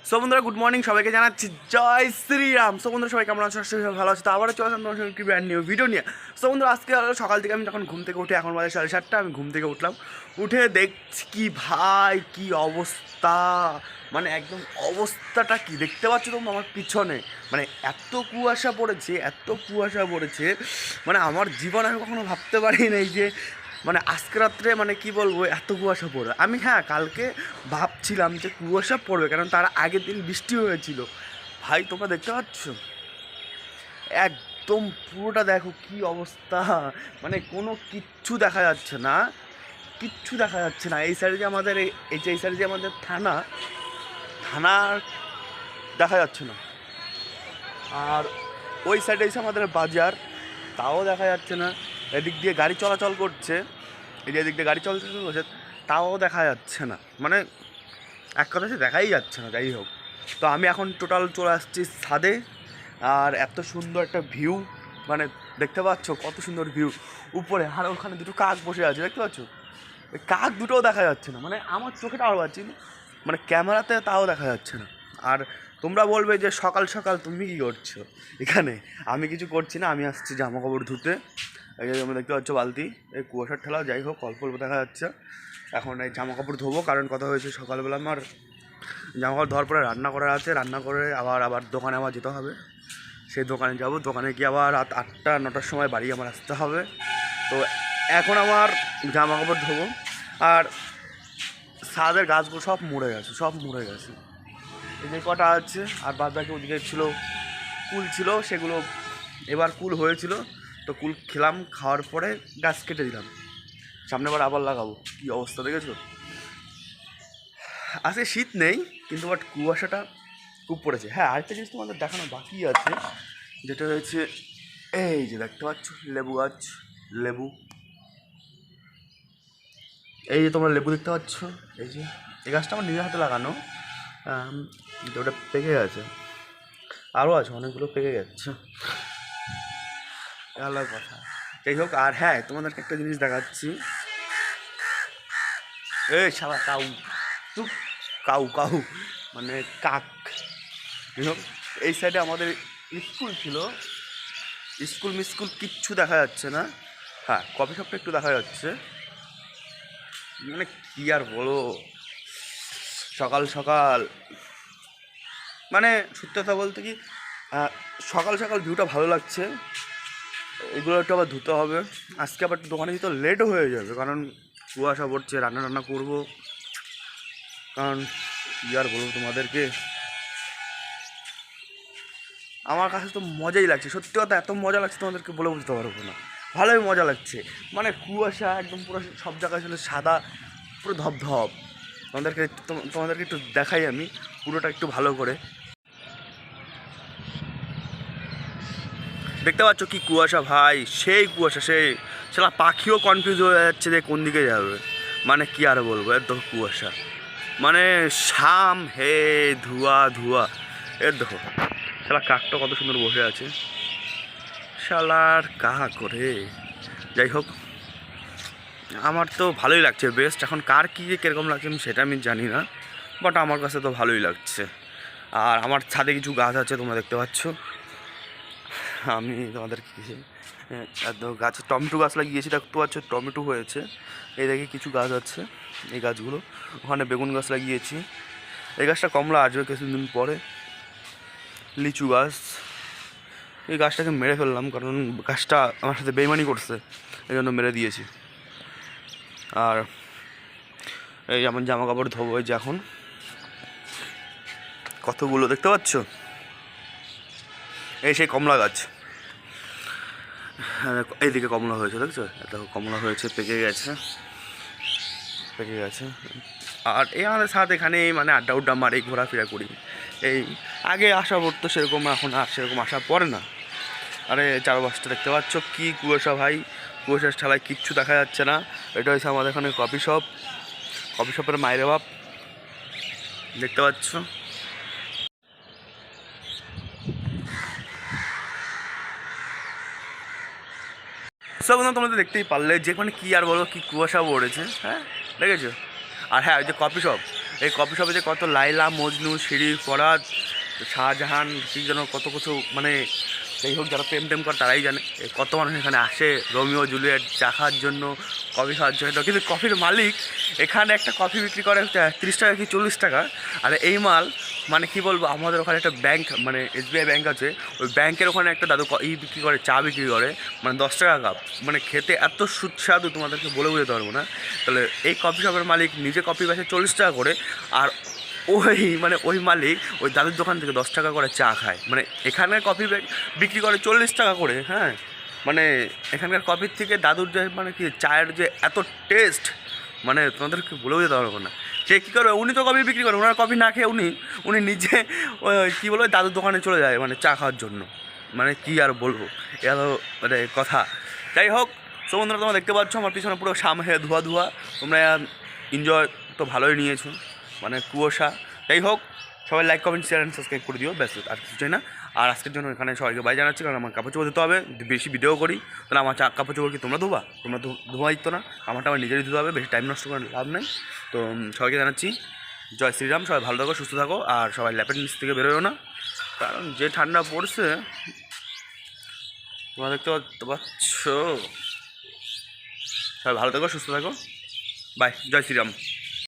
So বন্ধুরা good morning, সবাইকে জানাচ্ছি জয় শ্রীরাম। সো বন্ধুরা সবাই কেমন আছো? ভালো আছে তো? আবারও চলে আসলাম তোমার সঙ্গে কি ব্র্যান্ড নিউ ভিডিও নিয়ে। সো বন্ধুরা আজকে সকাল থেকে আমি যখন ঘুম থেকে উঠে, এখন বাজে 7:30, আমি ঘুম থেকে উঠলাম, উঠে দেখছি কি ভাই কি অবস্থা, মানে একদম অবস্থাটা কি দেখতে পাচ্ছ তোমরা আমার পিছনে। মানে এত কুয়াশা পড়েছে, এত কুয়াশা পড়েছে, মানে আমার জীবনে আমি কখনো ভাবতে পারি নাই যে মানে আজকে রাত্রে মানে কি বলবো এত কুয়াশা পড়বে। আমি হ্যাঁ কালকে ভাবছিলাম যে কুয়াশা পড়বে, কারণ তার আগের দিন বৃষ্টি হয়েছিল। ভাই তোমরা দেখতে পাচ্ছ একদম পুরোটা দেখো কি অবস্থা, মানে কোনো কিচ্ছু দেখা যাচ্ছে না, কিচ্ছু দেখা যাচ্ছে না। এই সাইডে যে আমাদের এই সাইডে যে আমাদের থানা দেখা যাচ্ছে না, আর ওই সাইডে এসে আমাদের বাজার, তাও দেখা যাচ্ছে না। এদিক দিয়ে গাড়ি চলাচল করছে, এই যে এদিক দিয়ে গাড়ি চলাচল করছে, তাও দেখা যাচ্ছে না, মানে এক কথা সে দেখাই যাচ্ছে না। যাই হোক, তো আমি এখন টোটাল চলে আসছি ছাদে, আর এত সুন্দর একটা ভিউ, মানে দেখতে পাচ্ছ কত সুন্দর ভিউ উপরে। আর ওখানে দুটো কাক বসে আছে, দেখতে পাচ্ছ? ওই কাক দুটোও দেখা যাচ্ছে না, মানে আমার চোখেটা আরও পাচ্ছি, মানে ক্যামেরাতে তাও দেখা যাচ্ছে না। আর তোমরা বলবে যে সকাল সকাল তুমি কী করছো এখানে? আমি কিছু করছি না, আমি আসছি জামা কাপড় ধুতে। এই যে তোমরা দেখতে পাচ্ছ বালতি, এই কুয়াশার ঠেলা, যাই হোক অল্প অল্প দেখা যাচ্ছে। এখন এই জামা কাপড় ধোবো, কারণ কথা হয়েছে সকালবেলা আমার জামা কাপড় ধোয়ার পরে রান্না করা আছে, রান্না করে আবার দোকানে আমার যেতে হবে। সেই দোকানে যাব, দোকানে গিয়ে আবার রাত 8টা-9টার সময় বাড়ি আমার আসতে হবে। তো এখন আমার জামা কাপড় ধোবো। আর ছাদের গাছগুলো সব মরে গেছে, সব মরে গেছে। এই যে কটা আছে, আর বাদ বাকি ওদিকে ছিল কুল ছিল, সেগুলো এবার কুল হয়েছিল, তো কুল খেলাম, খাওয়ার পরে গাছ কেটে দিলাম, সামনেবার আবার লাগাবো। কী অবস্থা দেখেছো? আজকে শীত নেই, কিন্তু বাট কুয়াশাটা খুব পড়েছে। হ্যাঁ, আরেকটা জিনিস তোমাদের দেখানো বাকি আছে, যেটা হচ্ছে এই যে দেখতে পাচ্ছ লেবু গাছ, লেবু, এই যে তোমরা লেবু দেখতে পাচ্ছ, এই যে এই গাছটা আমার নিজের হাতে লাগানো, কিন্তু ওটা পেকে গেছে, আরও আছে অনেকগুলো পেকে যাচ্ছে, আলাদা কথা। যাই হোক, আর হ্যাঁ তোমাদেরকে একটা জিনিস দেখাচ্ছি, এই শালা কাউ, চুপ, কাউ কাউ মানে কাক। যাই হোক, এই সাইডে আমাদের স্কুল ছিল, স্কুল মিস্কুল কিচ্ছু দেখা যাচ্ছে না। হ্যাঁ, কফি শপটা একটু দেখা যাচ্ছে। মানে কী আর বলো, সকাল সকাল, মানে সত্যি কথা বলতে কি, সকাল সকাল ভিউটা ভালো লাগছে। এগুলো একটু আবার ধুতে হবে, আজকে আবার দোকানে যেতে লেটও হয়ে যাবে, কারণ কুয়াশা পড়ছে, রান্না করবো। কারণ কী আর বলবো তোমাদেরকে, আমার কাছে তো মজাই লাগছে, সত্যি কথা এত মজা লাগছে তোমাদেরকে বলে বুঝতে পারবো না, ভালোই মজা লাগছে। মানে কুয়াশা একদম পুরো সব জায়গায় ছিল সাদা, পুরো ধপধপ। তোমাদেরকে একটু দেখাই আমি পুরোটা একটু ভালো করে। দেখতে পাচ্ছ কি কুয়াশা ভাই, সেই কুয়াশা, সেই শালা পাখিও কনফিউজ হয়ে যাচ্ছে যে কোন দিকে যাবে। মানে কি আর বলবো, এর দেখো কুয়াশা, মানে শাম হে ধোঁয়া ধোঁয়া। এর দেখো শালা কাকটা কত সুন্দর বসে আছে, শালার কাক করে। যাই হোক, আমার তো ভালোই লাগছে বেস্ট। এখন কার কী কীরকম লাগছে সেটা আমি জানি না, বাট আমার কাছে তো ভালোই লাগছে। আর আমার ছাদে কিছু গাছ আছে, তোমরা দেখতে পাচ্ছ। আমি তোমাদের কিছু গাছে টমেটো গাছ লাগিয়েছি, দেখতে পাচ্ছ টমেটো হয়েছে। এই দেখে কিছু গাছ আছে, এই গাছগুলো, ওখানে বেগুন গাছ লাগিয়েছি। এই গাছটা কমলা আসবে কিছুদিন পরে। লিচু গাছ, এই গাছটাকে মেরে ফেললাম, কারণ গাছটা আমার সাথে বেইমানি করছে, এই জন্য মেরে দিয়েছি। আর এই আমার জামা কাপড় ধোবো, এই যে এখন কতগুলো দেখতে পাচ্ছ, এই সেই কমলা গাছ, এইদিকে কমলা হয়েছে, দেখছো? এত কমলা হয়েছে, পেকে গেছে, পেকে গেছে। আর এই আমাদের সাথে এখানে মানে আড্ডা উড্ডা মারি, ঘোরাফেরা করি। এই আগে আসা পড়তো সেরকম, এখন আর সেরকম আসা পড়ে না। আরে চারপাশটা দেখতে পাচ্ছ কি কুয়াশা ভাই, কুয়াশার ঠেলায় কিচ্ছু দেখা যাচ্ছে না। এটা হচ্ছে আমাদের এখানে কফি শপ, কফি শপের মাইরে বাপ, দেখতে পাচ্ছ। সব তোমরা তো দেখতেই পারলে যে মানে কী আর বলো, কি কুয়াশা পড়েছে, হ্যাঁ দেখেছো? আর হ্যাঁ, ওই যে কফি শপ, এই কফি শপে যে কত লাইলা মজনু শিরিফ ফরাদ শাহজাহান কি যেন কত কিছু মানে যাই হোক যারা প্রেম টেম করে তারাই জানে কত মানুষ এখানে আসে রোমিও জুলিয়েট চা খাওয়ার জন্য কফি খাওয়ার জন্য। কিন্তু কফির মালিক এখানে একটা কফি বিক্রি করে 30 টাকা কি 40 টাকা। আর এই মাল মানে কি বলবো, আমাদের ওখানে একটা ব্যাংক মানে SBI ব্যাংক আছে, ওই ব্যাংকের ওখানে একটা দাদু বিক্রি করে, চা বিক্রি করে মানে 10 টাকা কাপ। মানে খেতে এত সুস্বাদু তোমাদেরকে বলে বোঝাতে পারবো না। তাহলে এই কফি শপের মালিক নিজে কফি বেচে 40 টাকা করে, আর ওই মালিক ওই দাদুর দোকান থেকে 10 টাকা করে চা খায়। মানে এখানকার কফি বিক্রি করে 40 টাকা করে। হ্যাঁ, মানে এখানকার কফির থেকে দাদুর যে মানে কি চায়ের যে এত টেস্ট মানে তোমাদেরকে বলেও যেতে পারবো না। সে কী করবে, উনি তো কফি বিক্রি করে, ওনার কফি না খেয়ে উনি নিজে কী বলবো দাদুর দোকানে চলে যায় মানে চা খাওয়ার জন্য। মানে কি আর বলবো, এত মানে কথা। যাই হোক, সো বন্ধুরা তোমরা দেখতে পাচ্ছ আমার পিছনে পুরো সামনে ধোয়া ধোয়া, তোমরা এনজয় তো ভালোই নিয়েছো, মানে কুয়াশা। যাই হোক, সবাই like comment share and subscribe করে দিও, ব্যাস আর কিছু চাই না। আর আজকের জন্য এখানে সবাইকে বাই জানাচ্ছি, কারণ আমার কাপড় চোপড় ধুতে হবে, বেশি ভিডিও করি তাহলে আমার কাপড় চোপড় কি তোমরা ধোবা? তোমরা ধোয়া দিত না, আমারটা আমার নিজেরই ধুতে হবে, বেশি টাইম নষ্ট করে লাভ নেই। তো সবাইকে জানাচ্ছি জয় শ্রীরাম, সবাই ভালো থাকো সুস্থ থাকো, আর সবাই ল্যাপের নিচ থেকে বেরোয় না, কারণ যে ঠান্ডা পড়ছে তোমরা দেখতে পাচ্ছ। সবাই ভালো থাকো সুস্থ থাকো, বাই, জয় শ্রীরাম।